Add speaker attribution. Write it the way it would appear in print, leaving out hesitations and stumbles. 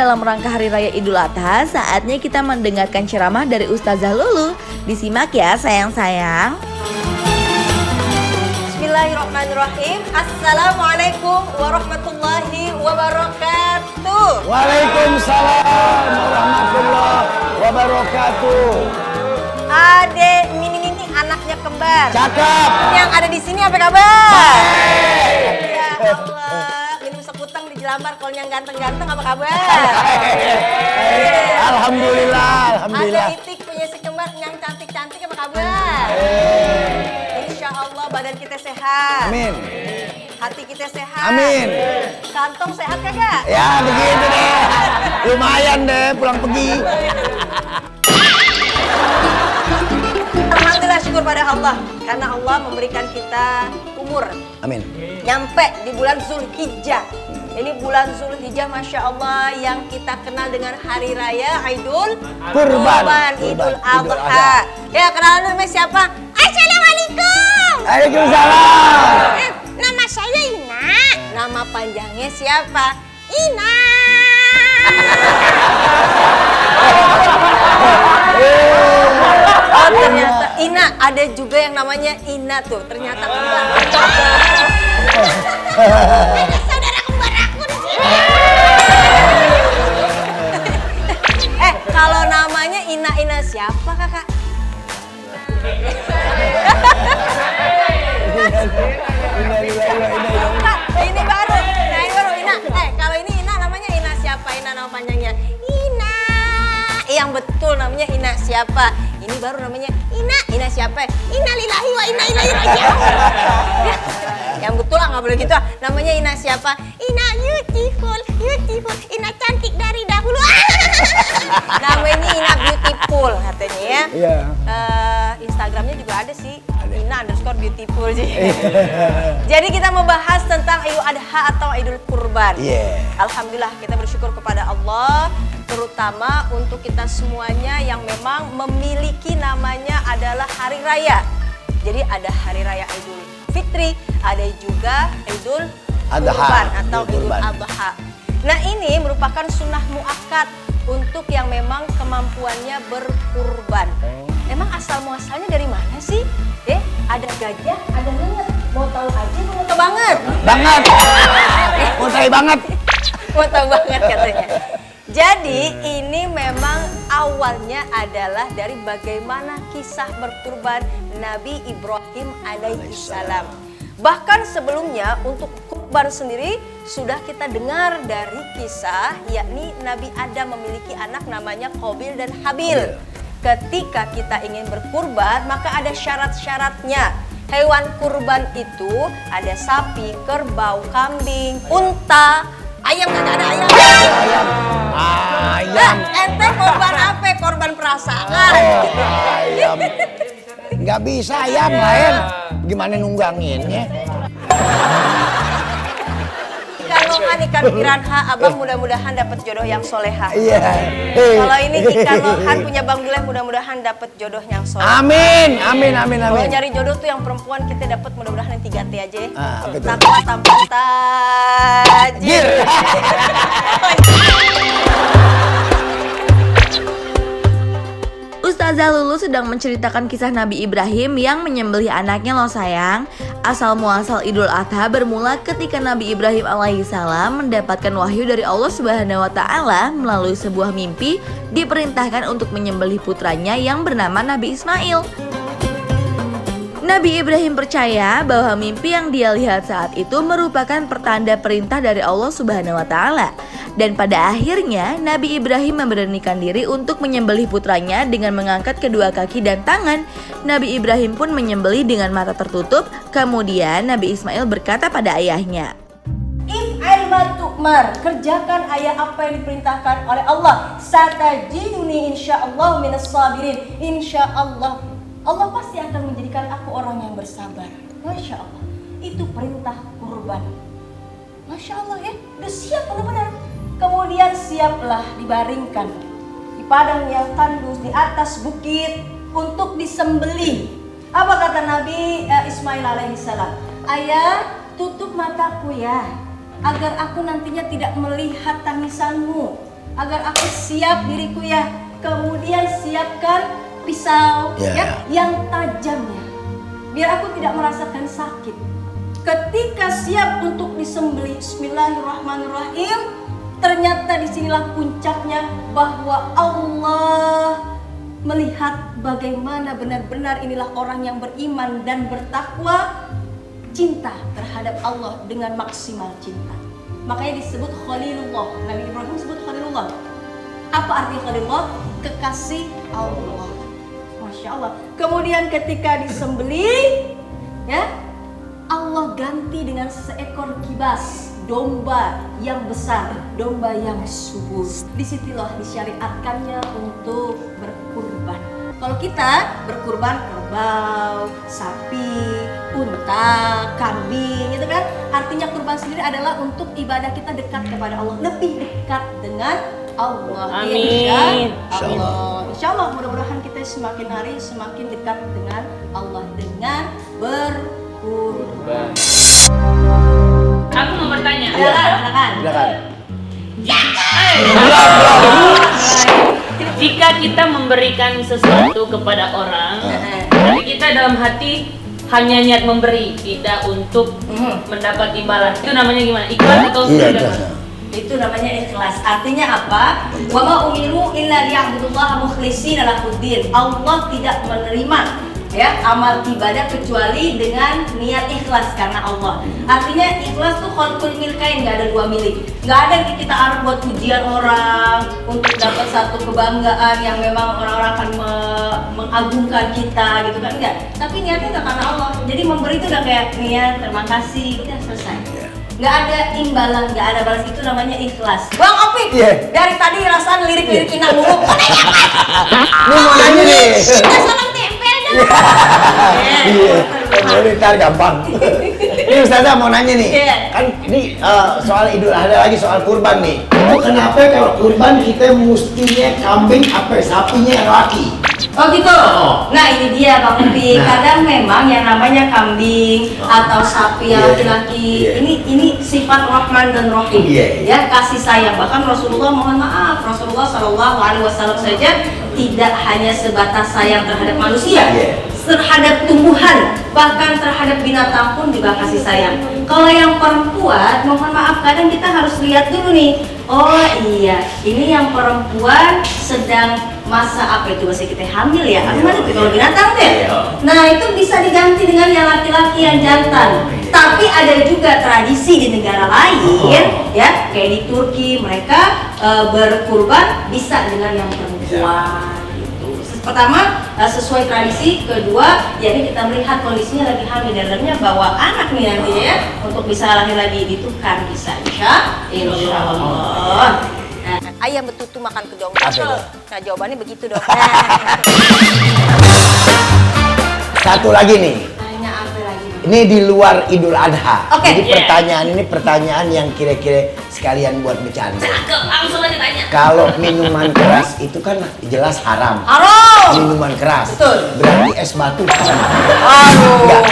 Speaker 1: dalam rangka Hari Raya Idul Adha, saatnya kita mendengarkan ceramah dari Ustazah Lulu. Disimak ya sayang-sayang.
Speaker 2: Bismillahirrahmanirrahim. Assalamualaikum warahmatullahi wabarakatuh.
Speaker 3: Waalaikumsalam warahmatullahi wabarakatuh.
Speaker 2: Adek Mini anaknya kembar.
Speaker 3: Cakep.
Speaker 2: Yang ada di sini apa kabar? Ya Allah, minum sekutang di Jelambar. Kalau yang ganteng-ganteng apa kabar?
Speaker 3: Alhamdulillah, alhamdulillah.
Speaker 2: Ada Itik punya si kembar yang cantik-cantik apa kabar? Insya Allah badan kita sehat.
Speaker 3: Amin.
Speaker 2: Hati kita sehat.
Speaker 3: Amin.
Speaker 2: Kantong sehat kagak?
Speaker 3: Ya begitu deh. Lumayan deh pulang pergi.
Speaker 2: Alhamdulillah, syukur pada Allah. Karena Allah memberikan kita umur.
Speaker 3: Amin.
Speaker 2: Nyampe di bulan Zulhijjah. Ini bulan Zulhijjah, Masya Allah, yang kita kenal dengan Hari Raya Idul
Speaker 3: Kurban.
Speaker 2: Idul Adha. Ya, kenalan namanya siapa? Assalamualaikum.
Speaker 3: Waalaikumsalam.
Speaker 2: Nama saya Ina. Nama panjangnya siapa? Ina. Oh, ternyata Ina, ada juga yang namanya Ina tuh. Ternyata kembar. Ada saudara kembar aku di sini. Kalau namanya Ina siapa kakak? Ini baru. Nah, ini baru Ina. Kalau ini Ina namanya Ina siapa? Ina nama panjangnya Ina. Yang betul namanya Ina siapa? Ini baru namanya Ina. Ina siapa? Ina lillahi wa inna ilaihi raji'un. Yang betul lah, nggak boleh gitu. Namanya Ina siapa? Ina beautiful. Ina cantik dari dahulu. Namanya Ina beautiful katanya ya.
Speaker 3: Iya.
Speaker 2: Instagramnya juga ada sih. Ina_beautiful sih. Jadi kita mau bahas tentang Idul Adha atau Idul Kurban.
Speaker 3: Yeah.
Speaker 2: Alhamdulillah kita bersyukur kepada Allah, terutama untuk kita semuanya yang memang memiliki namanya adalah hari raya. Jadi ada hari raya Idul Fitri, ada juga Idul Kurban atau Idul Adha. Nah, ini merupakan sunnah muakkad untuk yang memang kemampuannya berkurban. Emang asal muasalnya dari mana sih? Ada gajah, ada ngenget. Mau tahu aja, mau tahu banget.
Speaker 3: Banget. Mau tahu banget.
Speaker 2: Mau tahu banget katanya. Jadi ini memang awalnya adalah dari bagaimana kisah berkurban Nabi Ibrahim alaihissalam. Bahkan sebelumnya untuk kurban sendiri sudah kita dengar dari kisah, yakni Nabi Adam memiliki anak namanya Qabil dan Habil. Ketika kita ingin berkurban maka ada syarat-syaratnya. Hewan kurban itu ada sapi, kerbau, kambing, unta, ayam nggak ada ayam.
Speaker 3: Ayam.
Speaker 2: Ente korban apa? Korban perasaan.
Speaker 3: Ayam. Nggak bisa ayam lain. Gimana nungganginnya?
Speaker 2: Ikan lohan, ikan piranha, abang mudah-mudahan dapat jodoh yang soleha.
Speaker 3: Iya.
Speaker 2: Kalau ini ikan lohan punya Bang Duleh, mudah-mudahan dapat jodoh yang soleha.
Speaker 3: Amin.
Speaker 2: Kalau nyari jodoh tuh yang perempuan kita dapat mudah-mudahan yang 3T aja ya.
Speaker 3: Apa itu?
Speaker 2: Takwa, tampan, tajir.
Speaker 1: Ustazah Lulu sedang menceritakan kisah Nabi Ibrahim yang menyembelih anaknya loh sayang. Asal muasal Idul Adha bermula ketika Nabi Ibrahim alaihissalam mendapatkan wahyu dari Allah Subhanahu wa taala melalui sebuah mimpi, diperintahkan untuk menyembelih putranya yang bernama Nabi Ismail. Nabi Ibrahim percaya bahwa mimpi yang dia lihat saat itu merupakan pertanda perintah dari Allah Subhanahu wa taala. Dan pada akhirnya Nabi Ibrahim memberanikan diri untuk menyembelih putranya dengan mengangkat kedua kaki dan tangan. Nabi Ibrahim pun menyembelih dengan mata tertutup. Kemudian Nabi Ismail berkata pada ayahnya,
Speaker 2: If'al ma tu'mar, kerjakan ayah apa yang diperintahkan oleh Allah. Satajiduni insyaallah minas sabirin. Insyaallah Allah pasti akan menjadikan aku orang yang bersabar. Masya Allah, itu perintah kurban. Masya Allah ya, udah siap benar-benar. Kemudian siaplah dibaringkan di padang yang tandus di atas bukit untuk disembelih. Apa kata Nabi Ismail alaihissalam? Ayah, tutup mataku ya, agar aku nantinya tidak melihat tangisanmu. agar aku siap diriku ya. Kemudian siapkan pisau yang tajamnya, biar aku tidak merasakan sakit. Ketika siap untuk disembelih, Bismillahirrahmanirrahim. Ternyata disinilah puncaknya bahwa Allah melihat bagaimana benar-benar inilah orang yang beriman dan bertakwa, cinta terhadap Allah dengan maksimal cinta. Makanya disebut Khalilullah. Nabi Ibrahim disebut Khalilullah. Apa arti Khalilullah? Kekasih Allah. Masya Allah. Kemudian ketika disembelih, ya, Allah ganti dengan seekor kibas, domba yang besar, domba yang subur. Disitulah disyariatkannya untuk berkurban. Kalau kita berkurban kerbau, sapi, unta, kambing, gitu kan? Artinya kurban sendiri adalah untuk ibadah kita dekat kepada Allah, lebih dekat dengan Allah.
Speaker 4: Amin.
Speaker 2: Insya Allah, mudah-mudahan kita semakin hari semakin dekat dengan Allah dengan berkurban.
Speaker 4: Aku mau bertanya.
Speaker 2: Silakan.
Speaker 4: Jika kita memberikan sesuatu kepada orang, tapi kita dalam hati hanya niat memberi, tidak untuk mendapat imbalan, itu namanya gimana? Ikhlas atau tidak?
Speaker 2: Itu namanya ikhlas. Artinya apa? Wa ma umiru illa liya'budullaha mukhlishina lahuddin. Allah tidak menerima ya amal ibadah kecuali dengan niat ikhlas karena Allah. Artinya ikhlas tuh khalqul milkain, nggak ada dua milik. Nggak ada yang kita arep buat pujian orang untuk dapat satu kebanggaan yang memang orang-orang akan mengagungkan kita gitu kan, enggak. Tapi niatnya udah karena Allah. Jadi memberi itu udah kayak niat, terima kasih, udah selesai. Nggak ada imbalan, nggak ada balas, itu namanya ikhlas. Bang Opik, dari tadi rasanya lirik-lirik inang mulu.
Speaker 3: Ini mau nanya nih.
Speaker 2: Kita salam tempel dah.
Speaker 3: Iya, ntar gampang. Ini Ustazah mau nanya nih. Kan ini soal Idul Adha lagi, soal kurban nih. Kenapa kalau kurban kita mestinya kambing apa sapinya yang laki?
Speaker 2: Oh gitu. Nah ini dia Bang Upi. Kadang memang yang namanya kambing atau sapi yang laki-laki ini sifat Rahman dan Rahim. Ya, kasih sayang. Bahkan Rasulullah, mohon maaf, Rasulullah SAW saja tidak hanya sebatas sayang terhadap manusia, terhadap tumbuhan, bahkan terhadap binatang pun juga kasih sayang. Kalau yang perempuan, mohon maaf, kadang kita harus lihat dulu nih. Oh iya, ini yang perempuan sedang masa apa itu, masih kita hamil ya? Gimana tuh kalau binatang deh? Nah itu bisa diganti dengan yang laki-laki yang jantan. Tapi ada juga tradisi di negara lain, ya kayak di Turki mereka berkurban bisa dengan yang perempuan. Pertama, sesuai tradisi. Kedua, yakni kita melihat kondisinya lagi hamil dan dalamnya bawa anak nih nanti ya, untuk bisa lahir lagi ditukar bisa, insya Allah. Ayam betutu makan kedong. Nah jawabannya begitu dong.
Speaker 3: Satu lagi nih.
Speaker 2: Tanya apa lagi?
Speaker 3: Ini di luar Idul Adha.
Speaker 2: Oke.
Speaker 3: Jadi pertanyaan yang kira-kira sekalian buat bercanda.
Speaker 4: Langsung aja tanya.
Speaker 3: Kalau minuman keras itu kan jelas haram.
Speaker 2: Haram.
Speaker 3: Minuman keras.
Speaker 2: Betul.
Speaker 3: Berarti es batu haram.
Speaker 2: Aduh.
Speaker 3: Enggak.